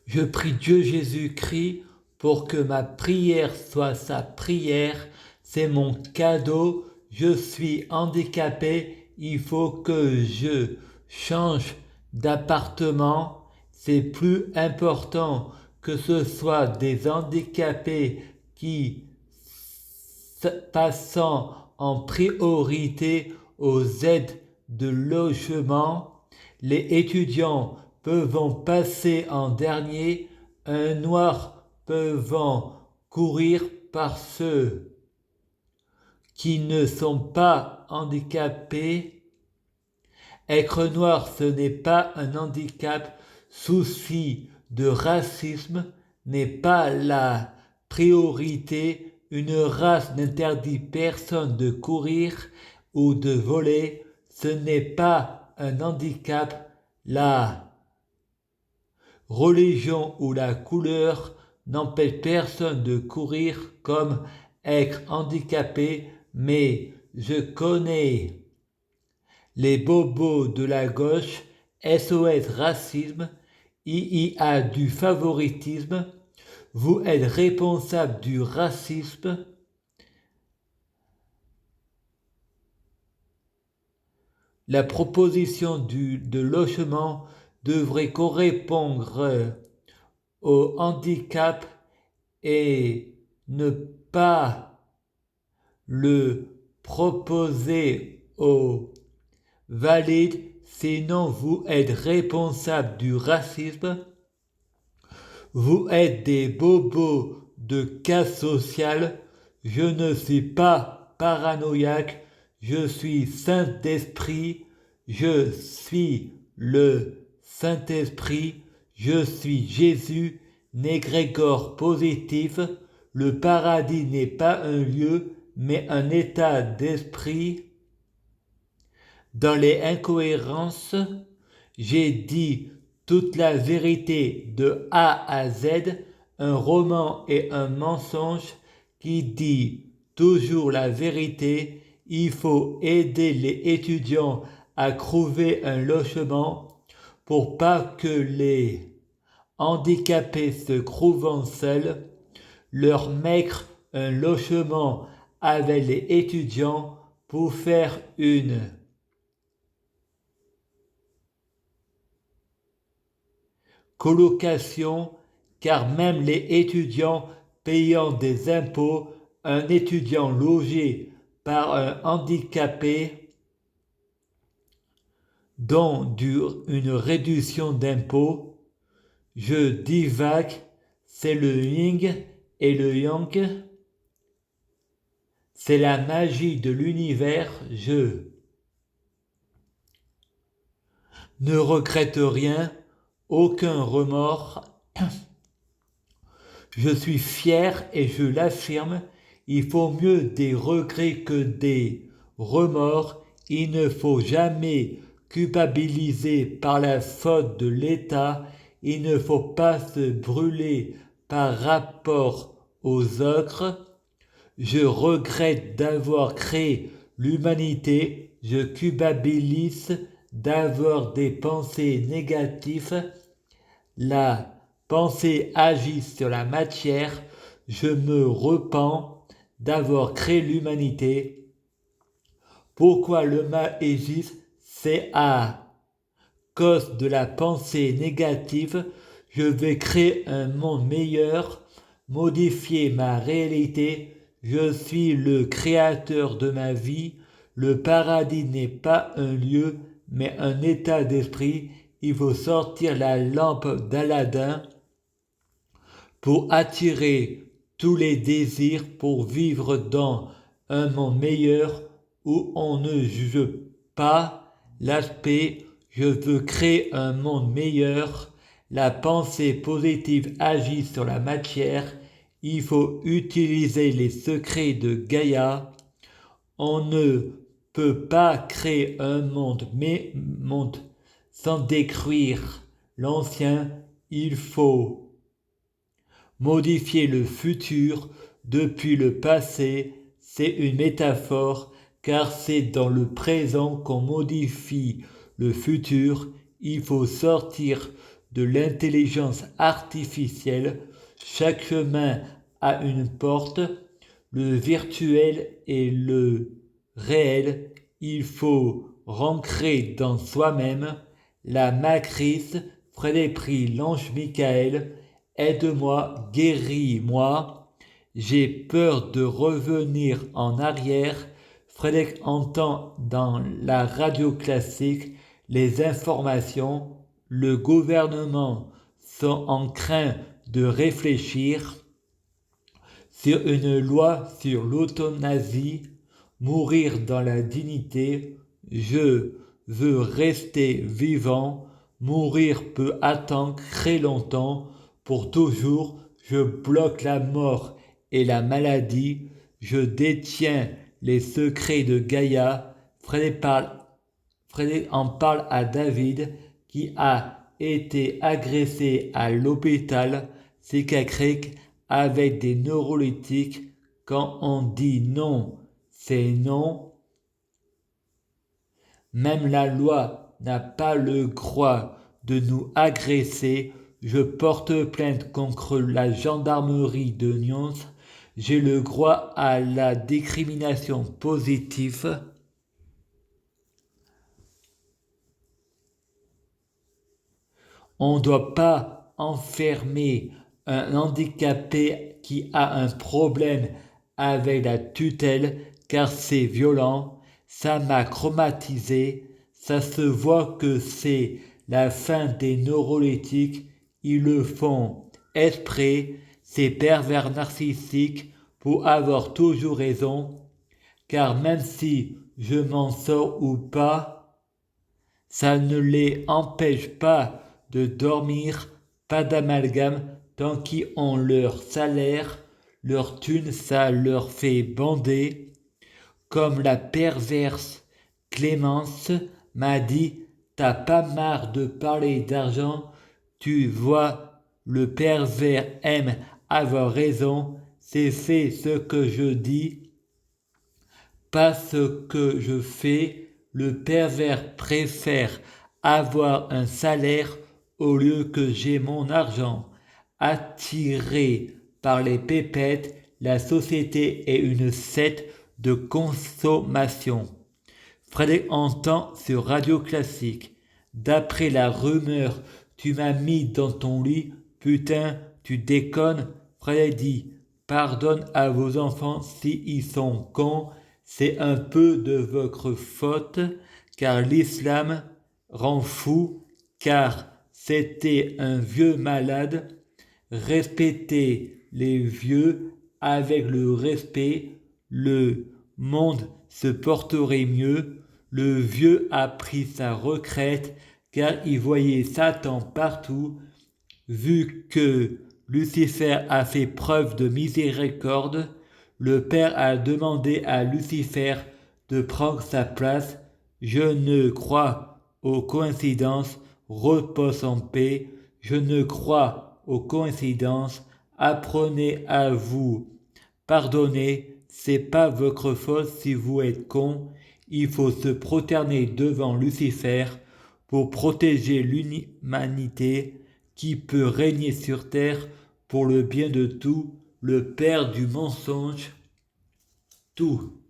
Je prie Dieu Jésus-Christ pour que ma prière soit sa prière. C'est mon cadeau. Je suis handicapé. Il faut que je change d'appartement. C'est plus important que ce soit des handicapés qui passant en priorité aux aides de logement. Les étudiants peuvent passer en dernier, un noir peuvent courir par ceux qui ne sont pas handicapés. Être noir, ce n'est pas un handicap. Souci de racisme n'est pas la priorité. Une race n'interdit personne de courir ou de voler. Ce n'est pas un handicap. La religion ou la couleur n'empêche personne de courir comme être handicapé, mais je connais les bobos de la gauche, SOS racisme, il y a du favoritisme, vous êtes responsable du racisme. La proposition de logement devrait correspondre au handicap et ne pas le proposer aux valides, sinon vous êtes responsable du racisme. Vous êtes des bobos de casse sociale. Je ne suis pas paranoïaque. Je suis Saint-Esprit. Je suis le Saint-Esprit. Je suis Jésus, négrégore positif. Le paradis n'est pas un lieu, mais un état d'esprit. Dans les incohérences, j'ai dit toute la vérité de A à Z. Un roman est un mensonge qui dit toujours la vérité. Il faut aider les étudiants à trouver un logement pour pas que les handicapés se trouvent seuls. Leur mettre un logement avec les étudiants pour faire une colocation, car même les étudiants payant des impôts, un étudiant logé par un handicapé dont une réduction d'impôts. Je divague, c'est le yin et le yang, c'est la magie de l'univers. Je ne regrette rien, aucun remords. Je suis fier et je l'affirme, il faut mieux des regrets que des remords. Il ne faut jamais culpabiliser par la faute de l'État. Il ne faut pas se brûler par rapport aux autres. Je regrette d'avoir créé l'humanité. Je culpabilise d'avoir des pensées négatives. La pensée agit sur la matière. Je me repens d'avoir créé l'humanité. Pourquoi le mal existe? C'est à cause de la pensée négative. Je vais créer un monde meilleur, modifier ma réalité. Je suis le créateur de ma vie. Le paradis n'est pas un lieu, mais un état d'esprit. Il faut sortir la lampe d'Aladin pour attirer tous les désirs, pour vivre dans un monde meilleur où on ne juge pas l'aspect. Je veux créer un monde meilleur. La pensée positive agit sur la matière. Il faut utiliser les secrets de Gaïa. On ne peut pas créer un monde sans détruire l'ancien. Il faut modifier le futur depuis le passé. C'est une métaphore car c'est dans le présent qu'on modifie le futur. Il faut sortir de l'intelligence artificielle. Chaque chemin a une porte, le virtuel et le réel. Il faut rentrer dans soi-même. La matrice, Frédéric l'ange Michael, aide-moi, guéris-moi. J'ai peur de revenir en arrière. Frédéric entend dans la radio classique les informations. Le gouvernement sont en train de réfléchir sur une loi sur l'euthanasie. Mourir dans la dignité. Je veux rester vivant. Mourir peut attendre très longtemps. Pour toujours, je bloque la mort et la maladie. Je détiens les secrets de Gaïa. Frédéric en parle à David qui a été agressé à l'hôpital psychiatrique avec des neuroleptiques. Quand on dit non, c'est non. Même la loi n'a pas le droit de nous agresser. Je porte plainte contre la gendarmerie de Nyons. J'ai le droit à la discrimination positive. On ne doit pas enfermer un handicapé qui a un problème avec la tutelle car c'est violent. Ça m'a traumatisé. Ça se voit que c'est la fin des neuroleptiques. Ils le font exprès. Ces pervers narcissiques pour avoir toujours raison. Car même si je m'en sors ou pas, ça ne les empêche pas de dormir, pas d'amalgame, tant qu'ils ont leur salaire, leur thune, ça leur fait bander. Comme la perverse Clémence m'a dit, t'as pas marre de parler d'argent, tu vois, le pervers aime avoir raison, c'est fait ce que je dis, pas ce que je fais. Le pervers préfère avoir un salaire au lieu que j'ai mon argent. Attiré par les pépettes, la société est une secte de consommation. Frédéric entend sur Radio Classique. D'après la rumeur, tu m'as mis dans ton lit. Putain, tu déconnes. Frédéric dit, pardonne à vos enfants s'ils sont cons. C'est un peu de votre faute, car l'islam rend fou, car c'était un vieux malade. Respectez les vieux avec le respect, le monde se porterait mieux. Le vieux a pris sa retraite car il voyait Satan partout. Vu que Lucifer a fait preuve de miséricorde, le Père a demandé à Lucifer de prendre sa place. Je ne crois aux coïncidences, repose en paix. Je ne crois aux coïncidences, apprenez à vous pardonner. C'est pas votre faute si vous êtes con. Il faut se prosterner devant Lucifer pour protéger l'humanité qui peut régner sur terre pour le bien de tout, le père du mensonge, tout.